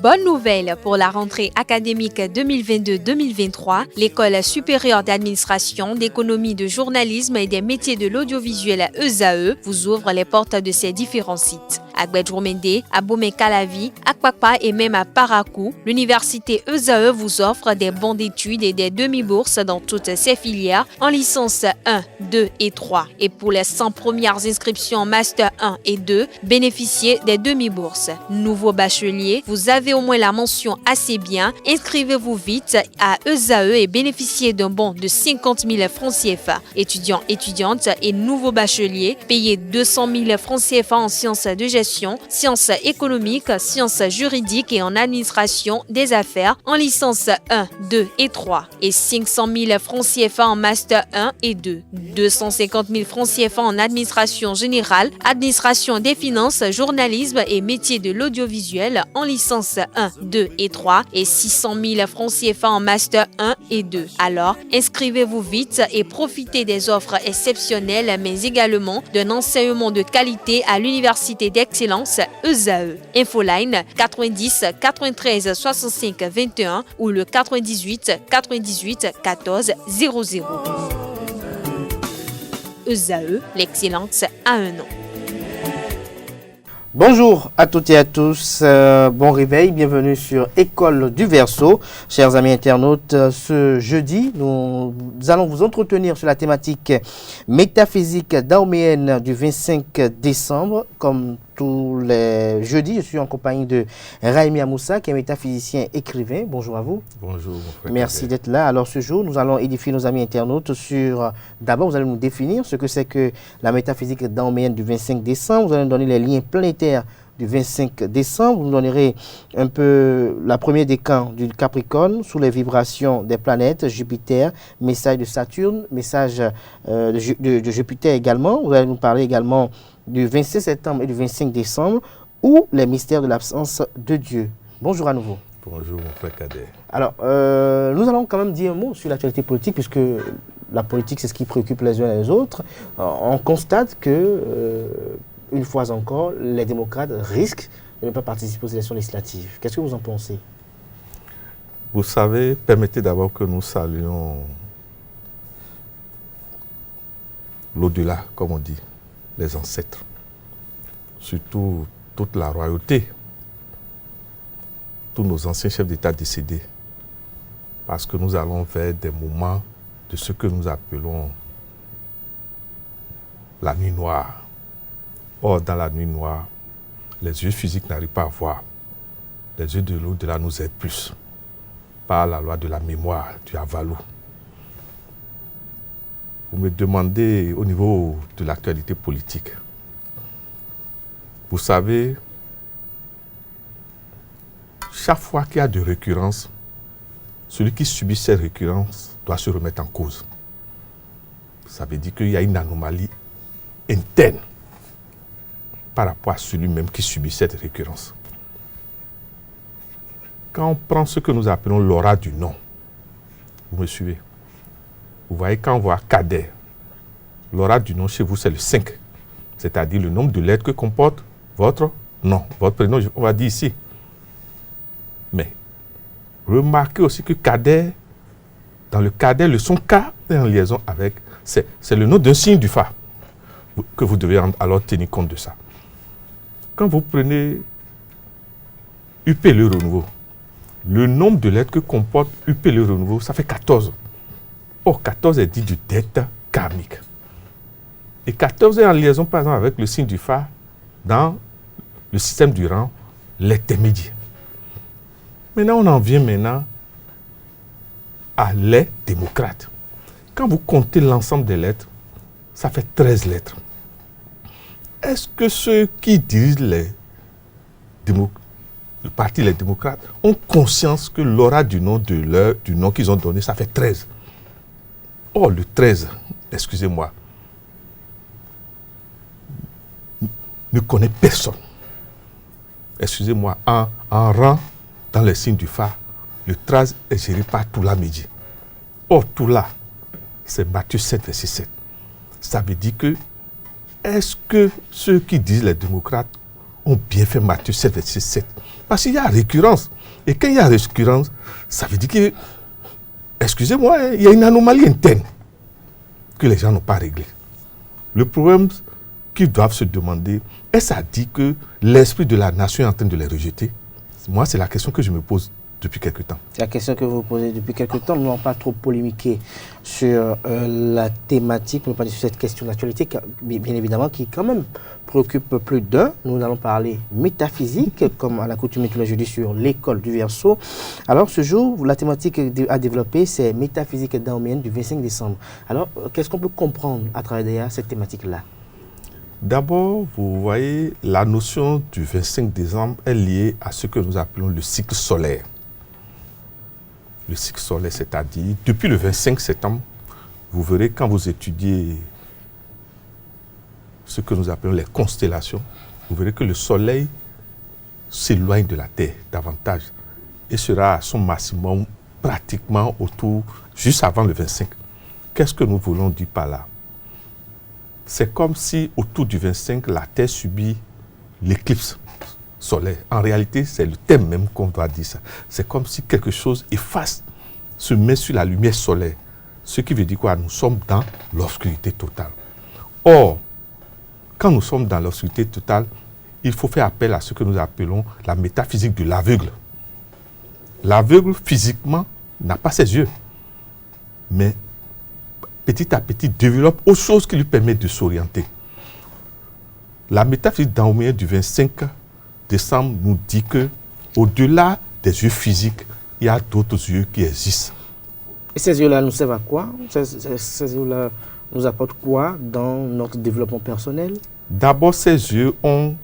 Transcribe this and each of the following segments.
Bonne nouvelle pour la rentrée académique 2022-2023, l'École supérieure d'administration, d'économie, de journalisme et des métiers de l'audiovisuel ESAE vous ouvre les portes de ses différents sites. À Gbedjomende, à Bomé-Calavi, à Kpakpa et même à Parakou, l'université ESAE vous offre des bons d'études et des demi-bourses dans toutes ses filières en licence 1, 2 et 3. Et pour les 100 premières inscriptions en master 1 et 2, bénéficiez des demi-bourses. Nouveau bachelier, vous avez au moins la mention assez bien. Inscrivez-vous vite à ESAE et bénéficiez d'un bon de 50 000 francs CFA. Étudiants, étudiantes et nouveaux bacheliers, payez 200 000 francs CFA en sciences de gestion, sciences économiques, sciences juridiques et en administration des affaires en licence 1, 2 et 3 et 500 000 francs CFA en master 1 et 2, 250 000 francs CFA en administration générale, administration des finances, journalisme et métiers de l'audiovisuel en licence 1, 2 et 3 et 600 000 francs CFA en master 1 et 2. Alors, inscrivez-vous vite et profitez des offres exceptionnelles mais également d'un enseignement de qualité à l'université d'excellence ESAE. Infoline 90 93 65 21 ou le 98 98 14 00. ESAE, l'excellence a un nom. Bonjour à toutes et à tous, bon réveil, bienvenue sur École du Verseau. Chers amis internautes, ce jeudi, nous allons vous entretenir sur la thématique métaphysique daoméenne du 25 décembre. Comme tous les jeudis, je suis en compagnie de Raimi Amoussa, qui est métaphysicien écrivain. Bonjour à vous. Bonjour, mon frère. Merci d'être là. Alors ce jour, nous allons édifier nos amis internautes sur... D'abord, vous allez nous définir ce que c'est que la métaphysique daoméenne du 25 décembre. Vous allez nous donner les liens planétaires du 25 décembre. Vous nous donnerez un peu la première décan du Capricorne sous les vibrations des planètes, Jupiter, message de Saturne, message de Jupiter également. Vous allez nous parler également du 26 septembre et du 25 décembre ou les mystères de l'absence de Dieu. Bonjour à nouveau. Bonjour, mon frère Kader. Alors, nous allons quand même dire un mot sur l'actualité politique, puisque la politique, c'est ce qui préoccupe les uns et les autres. On constate que, une fois encore, les démocrates risquent de ne pas participer aux élections législatives. Qu'est-ce que vous en pensez? Vous savez, permettez d'abord que nous saluions l'au-delà, comme on dit, les ancêtres, surtout toute la royauté, tous nos anciens chefs d'État décédés, parce que nous allons vers des moments de ce que nous appelons la nuit noire. Or, dans la nuit noire, les yeux physiques n'arrivent pas à voir. Les yeux de l'au-delà nous aident plus, par la loi de la mémoire, du Avalou. Vous me demandez au niveau de l'actualité politique. Vous savez, chaque fois qu'il y a de récurrence, celui qui subit cette récurrence doit se remettre en cause. Ça veut dire qu'il y a une anomalie interne par rapport à celui-même qui subit cette récurrence. Quand on prend ce que nous appelons l'aura du nom, vous me suivez? Vous voyez, quand on voit Kader, l'aura du nom chez vous, c'est le 5. C'est-à-dire le nombre de lettres que comporte votre nom, votre prénom, on va dire ici. Mais remarquez aussi que Kader, dans le Kader, le son K est en liaison avec, c'est le nom d'un signe du Fa, que vous devez alors tenir compte de ça. Quand vous prenez UP le renouveau, le nombre de lettres que comporte UP le renouveau, ça fait 14. Or, 14 est dit du dette karmique. Et 14 est en liaison, par exemple, avec le signe du Fa dans le système du rang, l'intermédiaire. Maintenant, on en vient à les démocrates. Quand vous comptez l'ensemble des lettres, ça fait 13 lettres. Est-ce que ceux qui dirigent le parti Les Démocrates ont conscience que l'aura du nom qu'ils ont donné, ça fait 13? Or, le 13, excusez-moi, ne connaît personne. Excusez-moi, en rang dans les signes du Fa, le 13 est géré par Toula Midi. Or, Toula, c'est Matthieu 7, verset 7. Ça veut dire que, est-ce que ceux qui disent les démocrates ont bien fait Matthieu 7, verset 7 Parce qu'il y a récurrence. Et quand il y a récurrence, ça veut dire que, excusez-moi, il y a une anomalie interne que les gens n'ont pas réglée. Le problème qu'ils doivent se demander, est-ce à dire que l'esprit de la nation est en train de les rejeter? Moi, c'est la question que je me pose depuis quelque temps. C'est la question que vous posez depuis quelque temps. Nous n'allons pas trop polémiquer sur la thématique, mais pas sur cette question d'actualité, bien évidemment, qui quand même préoccupe plus d'un. Nous allons parler métaphysique, comme à l'accoutumée tous les jeudis sur l'école du Verseau. Alors, ce jour, la thématique à développer, c'est métaphysique dahoméenne du 25 décembre. Alors, qu'est-ce qu'on peut comprendre à travers cette thématique-là? D'abord, vous voyez, la notion du 25 décembre est liée à ce que nous appelons le cycle solaire. Le cycle solaire, c'est-à-dire, depuis le 25 septembre, vous verrez quand vous étudiez ce que nous appelons les constellations, vous verrez que le soleil s'éloigne de la Terre davantage et sera à son maximum pratiquement juste avant le 25. Qu'est-ce que nous voulons dire par là? C'est comme si autour du 25, la Terre subit l'éclipse solaire. En réalité, c'est le thème même qu'on doit dire ça. C'est comme si quelque chose se met sur la lumière solaire. Ce qui veut dire quoi? Nous sommes dans l'obscurité totale. Or, quand nous sommes dans l'obscurité totale, il faut faire appel à ce que nous appelons la métaphysique de l'aveugle. L'aveugle, physiquement, n'a pas ses yeux. Mais petit à petit, développe autre chose qui lui permet de s'orienter. La métaphysique dahoméenne du 25 décembre nous dit que, au-delà des yeux physiques, il y a d'autres yeux qui existent. Et ces yeux-là nous servent à quoi? Ces yeux-là nous apportent quoi dans notre développement personnel? D'abord, ces yeux ont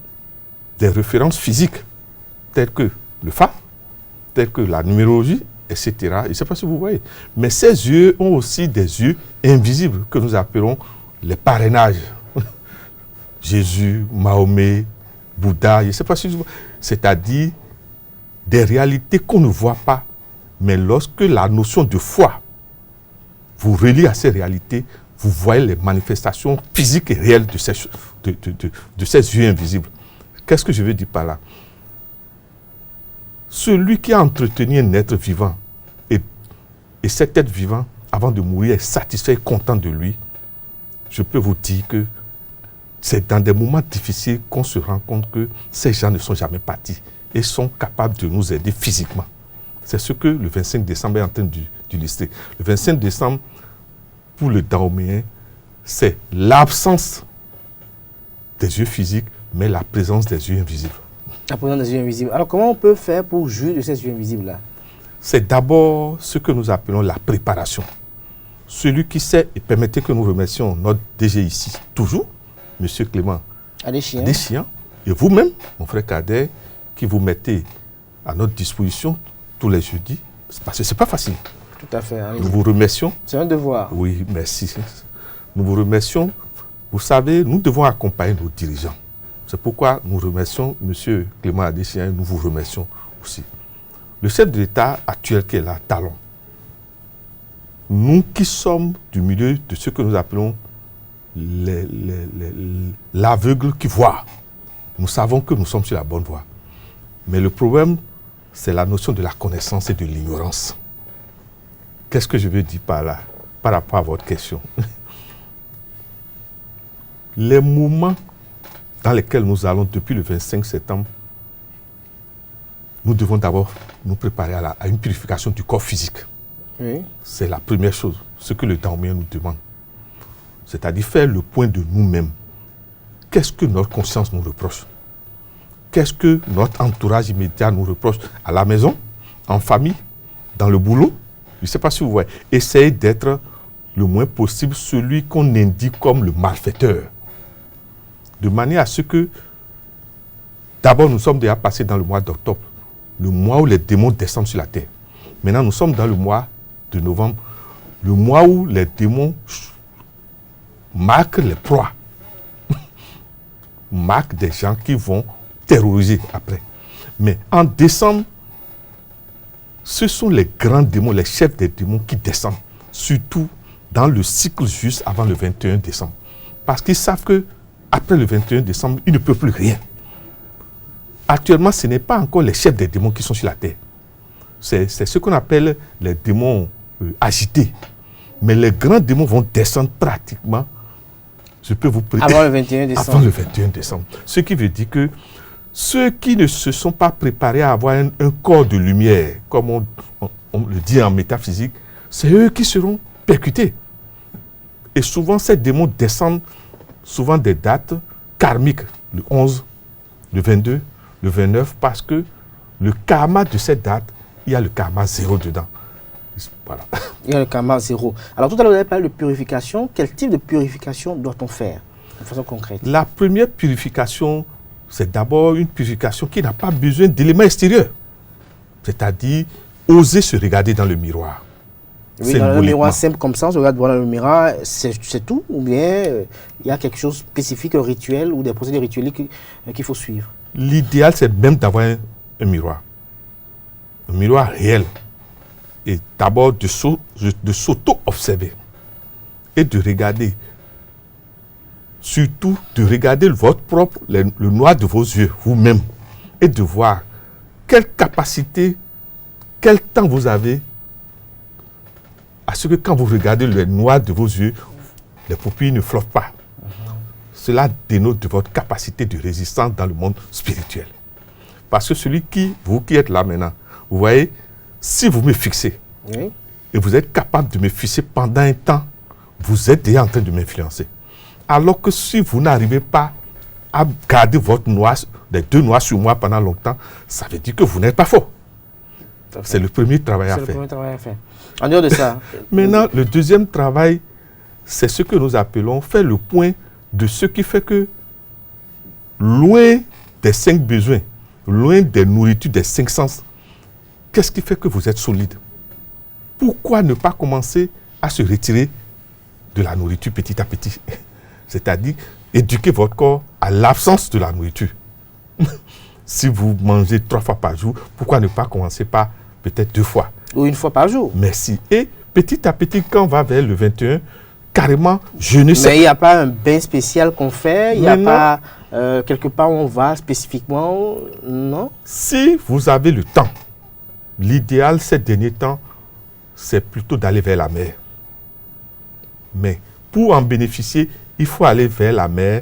des références physiques, telles que le phare, telles que la numérologie, etc. Je ne sais pas si vous voyez. Mais ces yeux ont aussi des yeux invisibles que nous appelons les parrainages. Jésus, Mahomet, Bouddha, je ne sais pas si vous voyez. C'est-à-dire des réalités qu'on ne voit pas. Mais lorsque la notion de foi vous relie à ces réalités, vous voyez les manifestations physiques et réelles de ces yeux invisibles. Qu'est-ce que je veux dire par là? Celui qui a entretenu un être vivant et cet être vivant, avant de mourir, est satisfait et content de lui, je peux vous dire que c'est dans des moments difficiles qu'on se rend compte que ces gens ne sont jamais partis et sont capables de nous aider physiquement. C'est ce que le 25 décembre est en train d'illustrer. Le 25 décembre, pour le dahoméen, c'est l'absence des yeux physiques, mais la présence des yeux invisibles. La présence des yeux invisibles. Alors, comment on peut faire pour jouir de ces yeux invisibles-là? C'est d'abord ce que nous appelons la préparation. Celui qui sait, et permettez que nous remercions notre DG ici, toujours, M. Clément Adéchian, et vous-même, mon frère Kader, qui vous mettez à notre disposition tous les jeudis, parce que ce n'est pas facile. Tout à fait. Nous vous remercions. C'est un devoir. Oui, merci. Nous vous remercions. Vous savez, nous devons accompagner nos dirigeants. C'est pourquoi nous remercions M. Clément Adéchian et nous vous remercions aussi. Le chef de l'État actuel qui est là, Talon, nous qui sommes du milieu de ce que nous appelons l'aveugle qui voit, nous savons que nous sommes sur la bonne voie. Mais le problème, c'est la notion de la connaissance et de l'ignorance. Qu'est-ce que je veux dire par là, par rapport à votre question? Les moments dans lesquels nous allons depuis le 25 septembre, nous devons d'abord nous préparer à une purification du corps physique. Oui. C'est la première chose, ce que le dahoméen nous demande. C'est-à-dire faire le point de nous-mêmes. Qu'est-ce que notre conscience nous reproche? Qu'est-ce que notre entourage immédiat nous reproche à la maison, en famille, dans le boulot? Je ne sais pas si vous voyez. Essayez d'être le moins possible celui qu'on indique comme le malfaiteur. De manière à ce que, d'abord, nous sommes déjà passés dans le mois d'octobre, le mois où les démons descendent sur la terre. Maintenant, nous sommes dans le mois de novembre, le mois où les démons marquent les proies, marquent des gens qui vont terroriser après. Mais en décembre, ce sont les grands démons, les chefs des démons qui descendent, surtout dans le cycle juste avant le 21 décembre. Parce qu'ils savent que après le 21 décembre, ils ne peuvent plus rien. actuellement, ce n'est pas encore les chefs des démons qui sont sur la terre. C'est ce qu'on appelle les démons agités. Mais les grands démons vont descendre pratiquement, je peux vous prédire, avant le 21 décembre. Avant le 21 décembre. Ce qui veut dire que ceux qui ne se sont pas préparés à avoir un corps de lumière, comme on le dit en métaphysique, c'est eux qui seront percutés. Et souvent, ces démons descendent souvent des dates karmiques, le 11, le 22, le 29, parce que le karma de cette date, il y a le karma 0 dedans. Voilà. Il y a le karma 0. Alors tout à l'heure, vous avez parlé de purification. Quel type de purification doit-on faire de façon concrète? La première purification, c'est d'abord une purification qui n'a pas besoin d'éléments extérieurs. C'est-à-dire, oser se regarder dans le miroir. Oui, dans le miroir simple comme ça, on se regarde dans le miroir, c'est tout? Ou bien il y a quelque chose de spécifique, un rituel ou des procédés rituels qu'il faut suivre? L'idéal, c'est même d'avoir un miroir. Un miroir réel. Et d'abord de s'auto-observer. Et de regarder. Surtout de regarder votre propre, le noir de vos yeux, vous-même. Et de voir quelle capacité, quel temps vous avez à ce que quand vous regardez le noir de vos yeux, les pupilles ne flottent pas. Cela dénote de votre capacité de résistance dans le monde spirituel. Parce que vous qui êtes là maintenant, vous voyez, si vous me fixez, oui, et vous êtes capable de me fixer pendant un temps, vous êtes déjà en train de m'influencer. Alors que si vous n'arrivez pas à garder votre noir, les deux noirs sur moi pendant longtemps, ça veut dire que vous n'êtes pas fort. C'est le premier travail à faire. En dehors de ça. Maintenant, le deuxième travail, c'est ce que nous appelons faire le point de ce qui fait que, loin des 5 besoins, loin des nourritures des 5 sens, qu'est-ce qui fait que vous êtes solide? Pourquoi ne pas commencer à se retirer de la nourriture petit à petit? C'est-à-dire éduquer votre corps à l'absence de la nourriture. Si vous mangez 3 fois par jour, pourquoi ne pas commencer par peut-être 2 fois? Ou 1 fois par jour. Merci. Et petit à petit, quand on va vers le 21, carrément, je ne sais pas. Mais il n'y a pas un bain spécial qu'on fait? Il n'y a pas quelque part où on va spécifiquement? Non? Si vous avez le temps, l'idéal ces derniers temps, c'est plutôt d'aller vers la mer. Mais pour en bénéficier, il faut aller vers la mer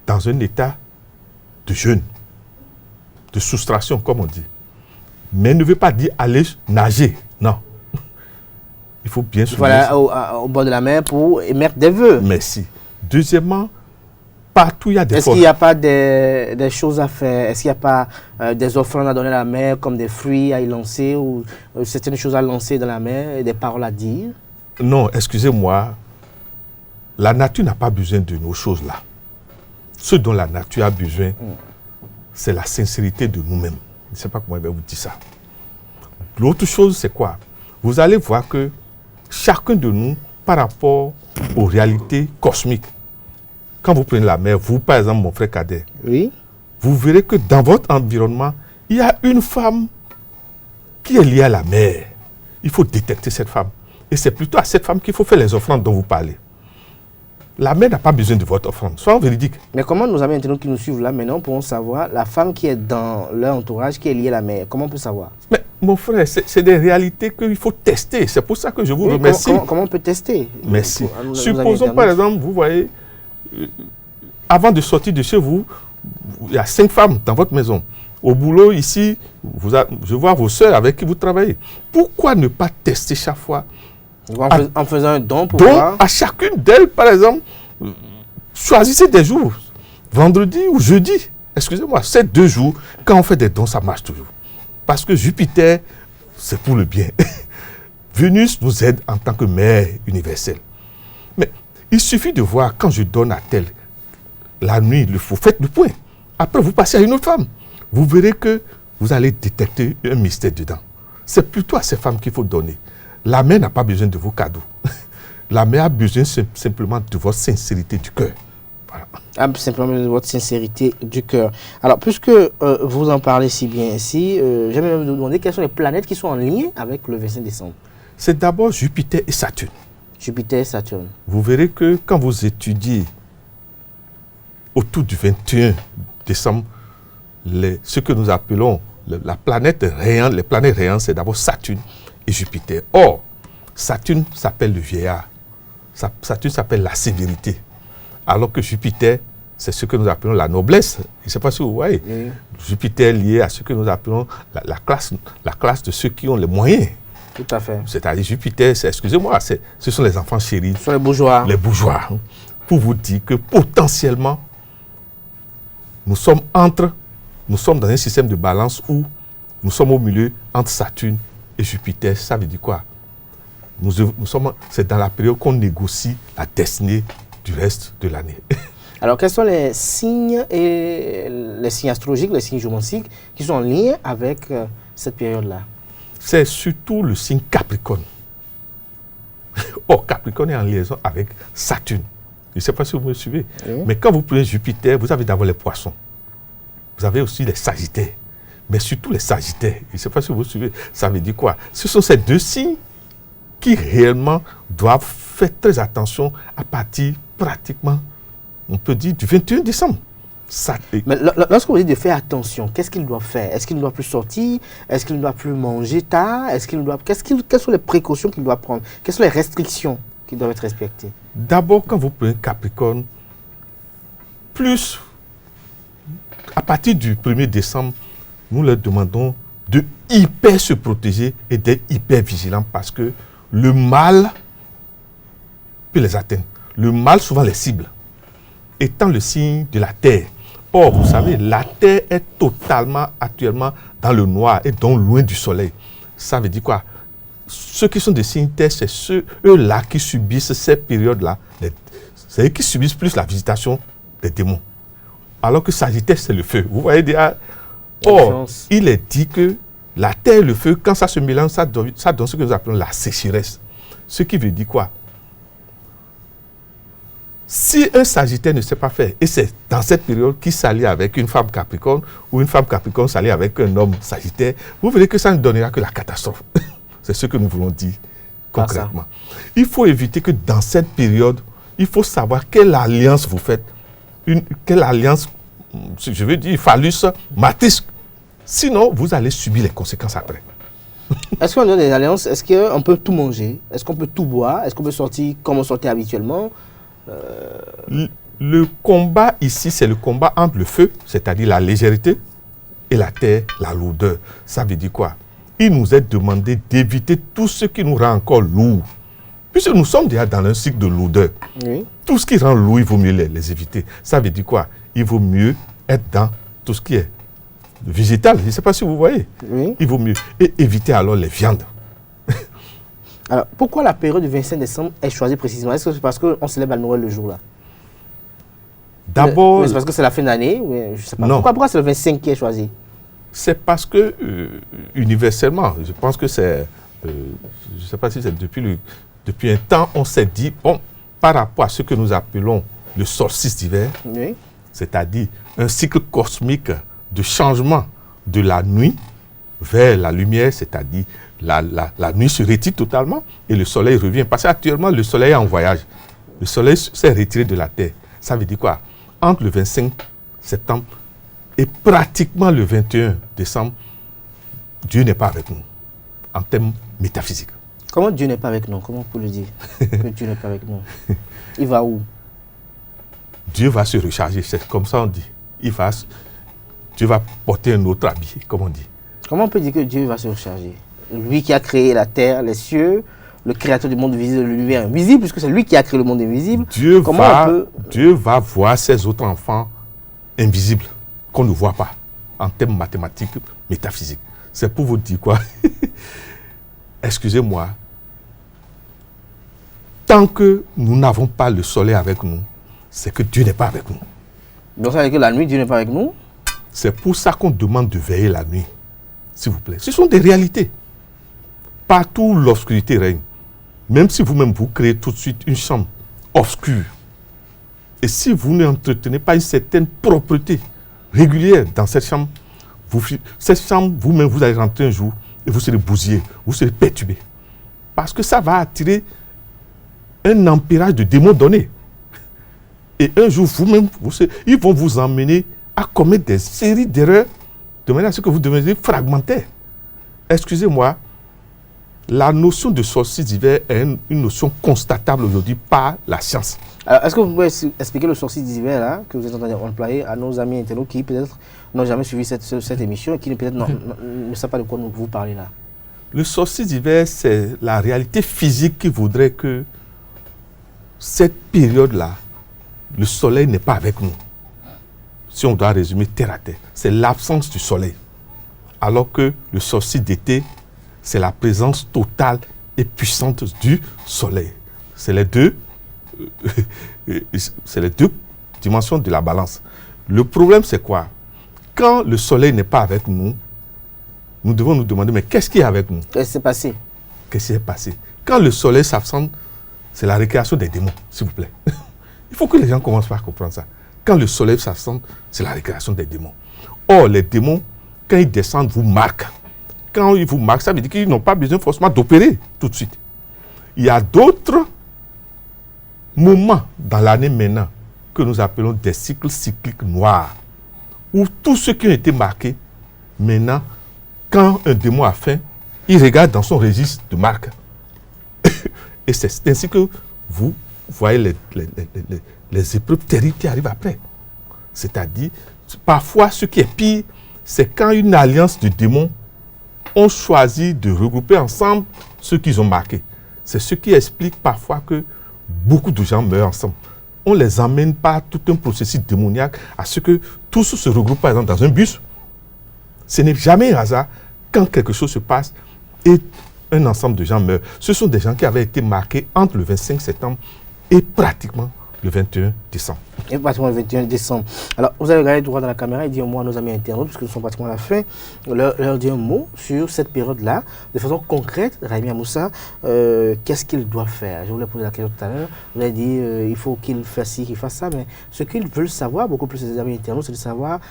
dans un état de jeûne, de soustraction, comme on dit. Mais ne veut pas dire aller nager, non. Il faut bien se voilà, au bord de la mer pour émettre des vœux. Merci. Deuxièmement, partout il y a des Est-ce qu'il n'y a pas des choses à faire? Est-ce qu'il n'y a pas des offrandes à donner à la mer, comme des fruits à y lancer, ou certaines choses à lancer dans la mer, et des paroles à dire? Non, excusez-moi. La nature n'a pas besoin de nos choses-là. Ce dont la nature a besoin, c'est la sincérité de nous-mêmes. Je ne sais pas comment je vais vous dire ça. L'autre chose, c'est quoi? Vous allez voir que chacun de nous, par rapport aux réalités cosmiques, quand vous prenez la mer, vous, par exemple, mon frère Kader, oui, vous verrez que dans votre environnement, il y a une femme qui est liée à la mer. Il faut détecter cette femme. Et c'est plutôt à cette femme qu'il faut faire les offrandes dont vous parlez. La mère n'a pas besoin de votre offrande, soyons véridiques. Mais comment nos amis internautes qui nous suivent là maintenant pourront savoir la femme qui est dans leur entourage, qui est liée à la mère? Comment on peut savoir? Mais mon frère, c'est des réalités qu'il faut tester. C'est pour ça que je vous remercie. Comment on peut tester? Merci. Supposons par exemple, vous voyez, avant de sortir de chez vous, il y a 5 femmes dans votre maison. Au boulot, ici, je vois vos soeurs avec qui vous travaillez. Pourquoi ne pas tester chaque fois? En faisant un don pour voir. À chacune d'elles, par exemple, choisissez des jours, vendredi ou jeudi. Excusez-moi, ces 2 jours, quand on fait des dons, ça marche toujours. Parce que Jupiter, c'est pour le bien. Vénus nous aide en tant que mère universelle. Mais il suffit de voir, quand je donne à tel, la nuit, vous faites le point. Après, vous passez à une autre femme. Vous verrez que vous allez détecter un mystère dedans. C'est plutôt à ces femmes qu'il faut donner. La mère n'a pas besoin de vos cadeaux. La mère a besoin simplement de votre sincérité du cœur. Voilà. Simplement de votre sincérité du cœur. Alors, puisque vous en parlez si bien ici, j'aimerais vous demander quelles sont les planètes qui sont en lien avec le 25 décembre. C'est d'abord Jupiter et Saturne. Jupiter et Saturne. Vous verrez que quand vous étudiez autour du 21 décembre, ce que nous appelons la planète rayante, les planètes rayantes, c'est d'abord Saturne et Jupiter. Or, Saturne s'appelle le vieillard. Saturne s'appelle la sévérité. Alors que Jupiter, c'est ce que nous appelons la noblesse. Je ne sais pas si vous voyez. Jupiter est lié à ce que nous appelons la classe de ceux qui ont les moyens. Tout à fait. C'est-à-dire Jupiter, excusez-moi, ce sont les enfants chéris. Ce sont les bourgeois. Les bourgeois. Pour vous dire que potentiellement, nous sommes dans un système de balance où nous sommes au milieu entre Saturne et Jupiter. Ça veut dire quoi? C'est dans la période qu'on négocie la destinée du reste de l'année. Alors, quels sont les signes astrologiques, les signes géomantiques qui sont en lien avec cette période-là? C'est surtout le signe Capricorne. Or, Capricorne est en liaison avec Saturne. Je ne sais pas si vous me suivez. Oui. Mais quand vous prenez Jupiter, vous avez d'abord les poissons. Vous avez aussi les sagittaires. Mais surtout les sagittaires. Je ne sais pas si vous me suivez. Ça veut dire quoi? Ce sont ces deux signes qui réellement doivent faire très attention à partir pratiquement, on peut dire, du 21 décembre. Mais lorsque vous dites de faire attention, qu'est-ce qu'il doit faire? Est-ce qu'il ne doit plus sortir? Est-ce qu'il ne doit plus manger tard? Quelles sont les précautions qu'il doit prendre? Quelles sont les restrictions qui doivent être respectées? D'abord, quand vous prenez Capricorne, à partir du 1er décembre, nous leur demandons de hyper se protéger et d'être hyper vigilants parce que le mal peut les atteindre. Le mal souvent les cible, étant le signe de la Terre. Or, vous savez, la Terre est totalement actuellement dans le noir et donc loin du soleil. Ça veut dire quoi? Ceux qui sont des signes Terre, c'est eux-là qui subissent ces périodes-là. C'est eux qui subissent plus la visitation des démons. Alors que Sagittaire, c'est le feu. Vous voyez déjà? Or, il est dit que la terre et le feu, quand ça se mélange, ça donne ce que nous appelons la sécheresse. Ce qui veut dire quoi? Si un Sagittaire ne sait pas faire, et c'est dans cette période qu'il s'allie avec une femme Capricorne, ou une femme Capricorne s'allie avec un homme Sagittaire, vous verrez que ça ne donnera que la catastrophe. C'est ce que nous voulons dire concrètement. Il faut éviter que dans cette période, il faut savoir quelle alliance vous faites. Quelle alliance, je veux dire, phallus, matrice. Sinon, vous allez subir les conséquences après. Est-ce qu'on a des alliances? Est-ce qu'on peut tout manger? Est-ce qu'on peut tout boire? Est-ce qu'on peut sortir comme on sortait habituellement? Le combat ici, c'est le combat entre le feu, c'est-à-dire la légèreté, et la terre, la lourdeur. Ça veut dire quoi? Il nous est demandé d'éviter tout ce qui nous rend encore lourd. Puisque nous sommes déjà dans un cycle de lourdeur. Oui. Tout ce qui rend lourd, il vaut mieux les éviter. Ça veut dire quoi? Il vaut mieux être dans tout ce qui est végétal. Je ne sais pas si vous voyez. Oui. Il vaut mieux. Et éviter alors les viandes. Alors, pourquoi la période du 25 décembre est choisie précisément? Est-ce que c'est parce qu'on célèbre à Noël le jour-là? D'abord... C'est parce que c'est la fin d'année? Je sais pas. Non. Pourquoi c'est le 25 qui est choisi? C'est parce que, universellement, je pense que c'est... je ne sais pas si c'est depuis un temps, on s'est dit, bon, par rapport à ce que nous appelons le solstice d'hiver, oui, c'est-à-dire un cycle cosmique de changement de la nuit vers la lumière, c'est-à-dire la nuit se retire totalement et le soleil revient. Parce qu'actuellement, le soleil est en voyage. Le soleil s'est retiré de la Terre. Ça veut dire quoi? Entre le 25 septembre et pratiquement le 21 décembre, Dieu n'est pas avec nous, en termes métaphysiques. Comment Dieu n'est pas avec nous? Comment on peut le dire que Dieu n'est pas avec nous? Il va où? Dieu va se recharger, c'est comme ça on dit. Dieu va porter un autre habit, comme on dit. Comment on peut dire que Dieu va se recharger? Lui qui a créé la terre, les cieux, le créateur du monde visible, de l'univers invisible, puisque c'est lui qui a créé le monde invisible. Dieu va voir ses autres enfants invisibles, qu'on ne voit pas, en termes mathématiques, métaphysiques. C'est pour vous dire quoi? Excusez-moi. Tant que nous n'avons pas le soleil avec nous, c'est que Dieu n'est pas avec nous. Donc ça veut dire que la nuit, Dieu n'est pas avec nous? C'est pour ça qu'on demande de veiller la nuit, s'il vous plaît. Ce sont des réalités. Partout où l'obscurité règne, même si vous-même vous créez tout de suite une chambre obscure, et si vous n'entretenez pas une certaine propreté régulière dans cette chambre, vous-même vous allez rentrer un jour et vous serez bousillé, vous serez perturbé. Parce que ça va attirer un empirage de démons donnés. Et un jour, vous-même, ils vont vous emmener à commettre des séries d'erreurs de manière à ce que vous devenez fragmentaire. Excusez-moi, la notion de sorcier d'hiver est une notion constatable aujourd'hui par la science. Alors, est-ce que vous pouvez expliquer le sorcier d'hiver là, que vous êtes en train d'employer à nos amis internautes qui peut-être n'ont jamais suivi cette émission et qui peut-être ne savent pas de quoi vous parlez là? Le sorcier d'hiver, c'est la réalité physique qui voudrait que cette période-là, le soleil n'est pas avec nous. Si on doit résumer terre à terre, c'est l'absence du soleil. Alors que le sorcier d'été, c'est la présence totale et puissante du soleil. C'est les deux dimensions de la balance. Le problème, c'est quoi? Quand le soleil n'est pas avec nous, nous devons nous demander, mais qu'est-ce qui est avec nous? Qu'est-ce qui s'est passé? Qu'est-ce qui s'est passé? Quand le soleil s'absente, c'est la récréation des démons, s'il vous plaît. Il faut que les gens commencent par comprendre ça. Quand le soleil s'absente, c'est la récréation des démons. Or, les démons, quand ils descendent, vous marquent. Quand ils vous marquent, ça veut dire qu'ils n'ont pas besoin forcément d'opérer tout de suite. Il y a d'autres moments dans l'année maintenant que nous appelons des cycles cycliques noirs, où tous ceux qui ont été marqués, maintenant, quand un démon a faim, il regarde dans son registre de marque. Et c'est ainsi que vous voyez les épreuves terribles qui arrivent après. C'est-à-dire, parfois, ce qui est pire, c'est quand une alliance de démons ont choisi de regrouper ensemble ceux qu'ils ont marqués. C'est ce qui explique parfois que beaucoup de gens meurent ensemble. On les emmène par tout un processus démoniaque à ce que tous se regroupent, par exemple, dans un bus. Ce n'est jamais un hasard quand quelque chose se passe et un ensemble de gens meurent. Ce sont des gens qui avaient été marqués entre le 25 septembre et pratiquement le 21 décembre. Et pratiquement le 21 décembre. Alors, vous allez regarder droit dans la caméra et dire un mot à nos amis internautes, puisque nous sommes pratiquement à la fin, leur dire un mot sur cette période-là, de façon concrète. Raimi Amoussa, qu'est-ce qu'ils doivent faire? Je voulais poser la question tout à l'heure. Vous avez dit il faut qu'ils fassent ci, qu'ils fassent ça, mais ce qu'ils veulent savoir, beaucoup plus les amis internautes, c'est de savoir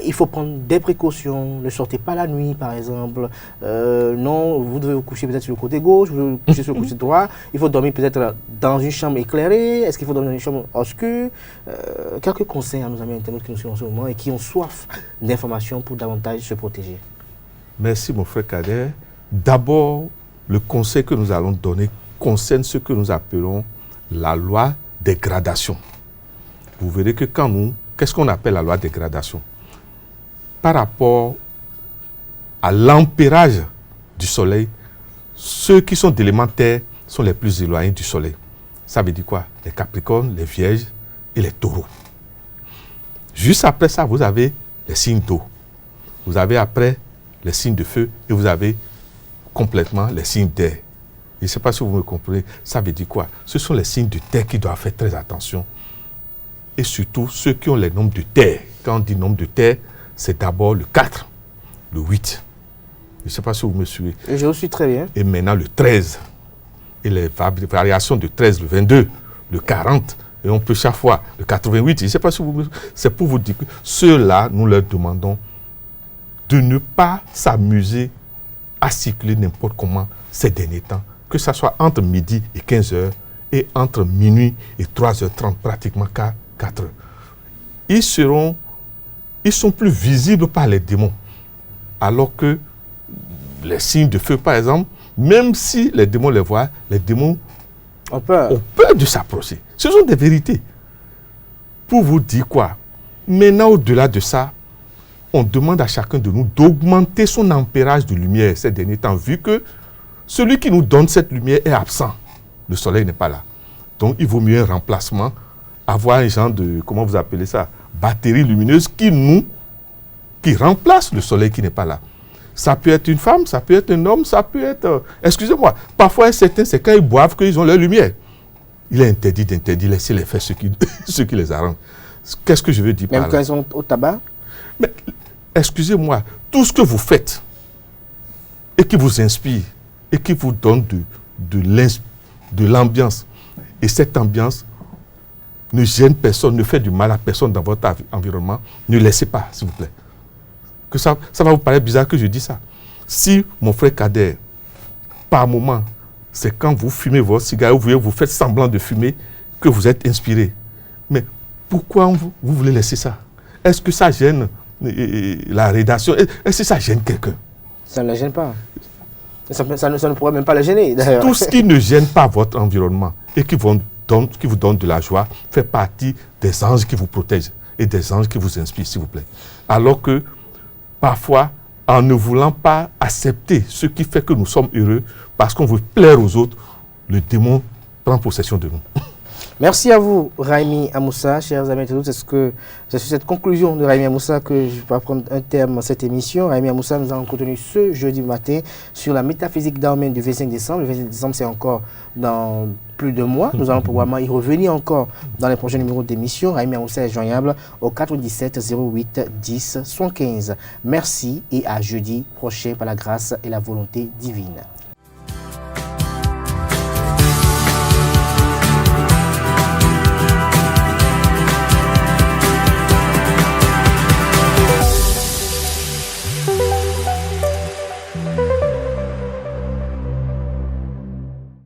il faut prendre des précautions, ne sortez pas la nuit, par exemple. Non, vous devez vous coucher peut-être sur le côté gauche, vous devez vous coucher sur le côté droit. Il faut dormir peut-être dans une chambre éclairée. Est-ce qu'il faut dormir dans une chambre obscure? Quelques conseils à nos amis internautes qui nous suivent en ce moment et qui ont soif d'informations pour davantage se protéger. Merci mon frère Kader. D'abord, le conseil que nous allons donner concerne ce que nous appelons la loi des gradations. Vous verrez que qu'est-ce qu'on appelle la loi des gradations? Par rapport à l'ampérage du soleil, ceux qui sont d'éléments terre sont les plus éloignés du soleil. Ça veut dire quoi? Les Capricornes, les Vierges et les Taureaux. Juste après ça, vous avez les signes d'eau. Vous avez après les signes de feu et vous avez complètement les signes d'air. Je ne sais pas si vous me comprenez. Ça veut dire quoi? Ce sont les signes de terre qui doivent faire très attention. Et surtout, ceux qui ont les nombres de terre. Quand on dit nombre de terre, c'est d'abord le 4, le 8. Je ne sais pas si vous me suivez. Et je vous suis très bien. Et maintenant le 13. Et les variations de 13, le 22, le 40, et on peut chaque fois, le 88, je ne sais pas si vous... C'est pour vous dire que ceux-là, nous leur demandons de ne pas s'amuser à circuler n'importe comment ces derniers temps, que ce soit entre midi et 15h et entre minuit et 3h30, pratiquement 4h. Ils sont plus visibles par les démons, alors que les signes de feu, par exemple, même si les démons les voient, les démons ont peur de s'approcher. Ce sont des vérités. Pour vous dire quoi? Maintenant, au-delà de ça, on demande à chacun de nous d'augmenter son ampérage de lumière ces derniers temps, vu que celui qui nous donne cette lumière est absent. Le soleil n'est pas là. Donc, il vaut mieux un remplacement, avoir un genre de, comment vous appelez ça, batterie lumineuse qui remplace le soleil qui n'est pas là. Ça peut être une femme, ça peut être un homme, ça peut être... excusez-moi, parfois certains, c'est quand ils boivent qu'ils ont leur lumière. Il est interdit d'interdire, laissez-les faire ce qui les arrange. Qu'est-ce que je veux dire par là? Même quand ils sont au tabac? Mais, excusez-moi, tout ce que vous faites et qui vous inspire et qui vous donne de l'ambiance, et cette ambiance ne gêne personne, ne fait du mal à personne dans votre environnement, ne laissez pas, s'il vous plaît. Que ça va vous paraître bizarre que je dis ça. Si, mon frère Kader, par moment, c'est quand vous fumez votre cigare, vous faites semblant de fumer, que vous êtes inspiré. Mais pourquoi vous voulez laisser ça? est-ce que ça gêne la rédaction? Est-ce que ça gêne quelqu'un? Ça ne la gêne pas. Ça ne pourrait même pas la gêner, d'ailleurs. Tout ce qui ne gêne pas votre environnement et qui vous donne de la joie fait partie des anges qui vous protègent et des anges qui vous inspirent, s'il vous plaît. Alors que, parfois, en ne voulant pas accepter ce qui fait que nous sommes heureux, parce qu'on veut plaire aux autres, le démon prend possession de nous. Merci à vous, Raimi Amoussa. Chers amis, c'est sur cette conclusion de Raimi Amoussa que je vais prendre un terme à cette émission. Raimi Amoussa nous a contenu ce jeudi matin sur la métaphysique d'Armène du 25 décembre. Le 25 décembre, c'est encore dans plus de mois. Nous allons probablement y revenir encore dans les prochains numéros d'émission. Raimi Amoussa est joignable au 97 08 10 75. Merci et à jeudi prochain par la grâce et la volonté divine.